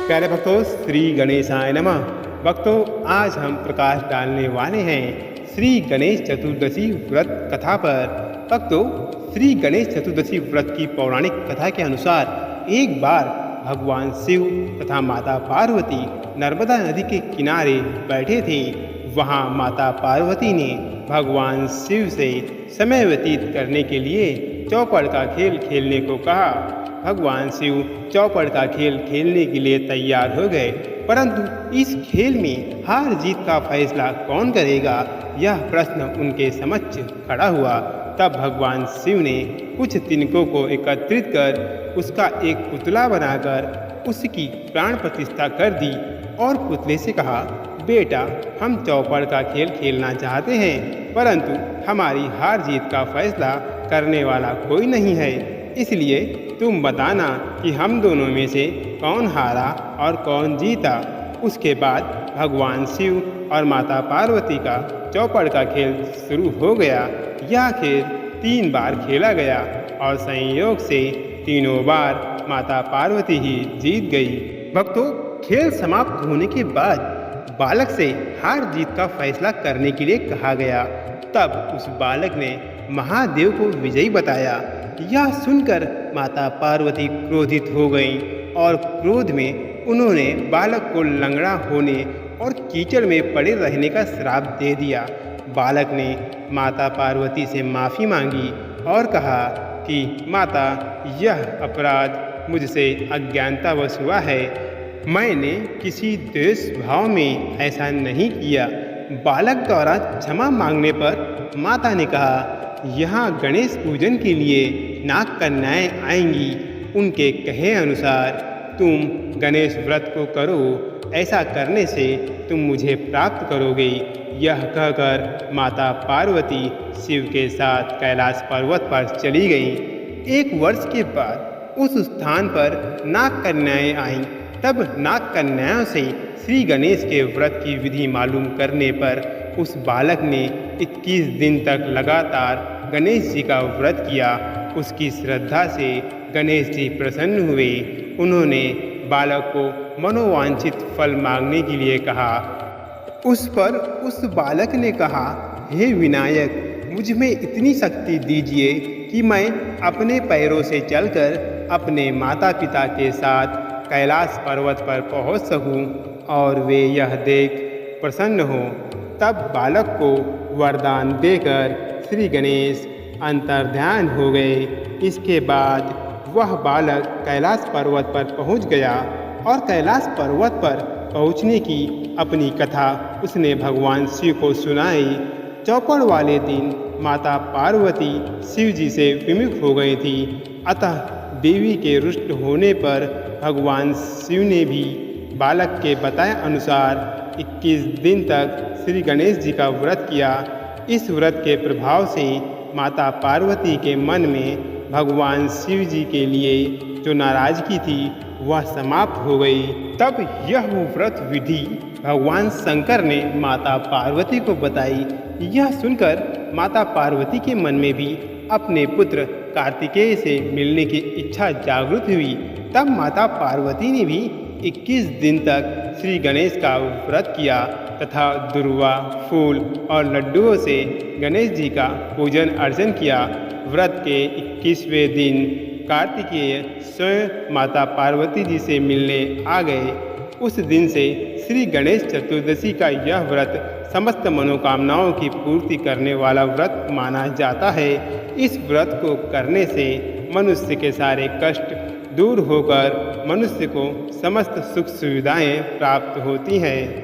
प्यारे भक्तों, श्री गणेशाय नमः। भक्तों, आज हम प्रकाश डालने वाले हैं श्री गणेश चतुर्दशी व्रत कथा पर। भक्तों, श्री गणेश चतुर्दशी व्रत की पौराणिक कथा के अनुसार एक बार भगवान शिव तथा माता पार्वती नर्मदा नदी के किनारे बैठे थे। वहाँ माता पार्वती ने भगवान शिव से समय व्यतीत करने के लिए चौपड़ का खेल खेलने को कहा। भगवान शिव चौपड़ का खेल खेलने के लिए तैयार हो गए, परंतु इस खेल में हार जीत का फैसला कौन करेगा, यह प्रश्न उनके समक्ष खड़ा हुआ। तब भगवान शिव ने कुछ तिनकों को एकत्रित कर उसका एक पुतला बनाकर उसकी प्राण प्रतिष्ठा कर दी और पुतले से कहा, बेटा, हम चौपड़ का खेल खेलना चाहते हैं, परंतु हमारी हार जीत का फैसला करने वाला कोई नहीं है, इसलिए तुम बताना कि हम दोनों में से कौन हारा और कौन जीता। उसके बाद भगवान शिव और माता पार्वती का चौपड़ का खेल शुरू हो गया। यह खेल 3 बार खेला गया और संयोग से तीनों बार माता पार्वती ही जीत गई। भक्तों, खेल समाप्त होने के बाद बालक से हार जीत का फैसला करने के लिए कहा गया। तब उस बालक ने महादेव को विजयी बताया। यह सुनकर माता पार्वती क्रोधित हो गईं और क्रोध में उन्होंने बालक को लंगड़ा होने और कीचड़ में पड़े रहने का श्राप दे दिया। बालक ने माता पार्वती से माफ़ी मांगी और कहा कि माता, यह अपराध मुझसे अज्ञानतावश हुआ है, मैंने किसी द्वेष भाव में ऐसा नहीं किया। बालक द्वारा क्षमा मांगने पर माता ने कहा, यहाँ गणेश पूजन के लिए नाग कन्याएं आएंगी, उनके कहे अनुसार तुम गणेश व्रत को करो, ऐसा करने से तुम मुझे प्राप्त करोगे। यह कहकर माता पार्वती शिव के साथ कैलाश पर्वत पर चली गईं। 1 वर्ष के बाद उस स्थान पर नाग कन्याएं आईं। तब नाग कन्याओं से श्री गणेश के व्रत की विधि मालूम करने पर उस बालक ने 21 दिन तक लगातार गणेश जी का व्रत किया। उसकी श्रद्धा से गणेश जी प्रसन्न हुए। उन्होंने बालक को मनोवांछित फल मांगने के लिए कहा। उस पर उस बालक ने कहा, हे विनायक, मुझ में इतनी शक्ति दीजिए कि मैं अपने पैरों से चलकर अपने माता पिता के साथ कैलाश पर्वत पर पहुंच सकूं और वे यह देख प्रसन्न हों। तब बालक को वरदान देकर श्री गणेश अंतर्ध्यान हो गए। इसके बाद वह बालक कैलाश पर्वत पर पहुंच गया और कैलाश पर्वत पर पहुंचने की अपनी कथा उसने भगवान शिव को सुनाई। चौपड़ वाले दिन माता पार्वती शिव जी से विमुख हो गई थी, अतः देवी के रुष्ट होने पर भगवान शिव ने भी बालक के बताए अनुसार 21 दिन तक श्री गणेश जी का व्रत किया। इस व्रत के प्रभाव से माता पार्वती के मन में भगवान शिव जी के लिए जो नाराजगी थी वह समाप्त हो गई। तब यह व्रत विधि भगवान शंकर ने माता पार्वती को बताई। यह सुनकर माता पार्वती के मन में भी अपने पुत्र कार्तिकेय से मिलने की इच्छा जागृत हुई। तब माता पार्वती ने भी 21 दिन तक श्री गणेश का व्रत किया तथा दुर्वा, फूल और लड्डुओं से गणेश जी का पूजन अर्चन किया। व्रत के 21वें दिन कार्तिकेय स्वयं माता पार्वती जी से मिलने आ गए। उस दिन से श्री गणेश चतुर्दशी का यह व्रत समस्त मनोकामनाओं की पूर्ति करने वाला व्रत माना जाता है। इस व्रत को करने से मनुष्य के सारे कष्ट दूर होकर मनुष्य को समस्त सुख सुविधाएं प्राप्त होती हैं।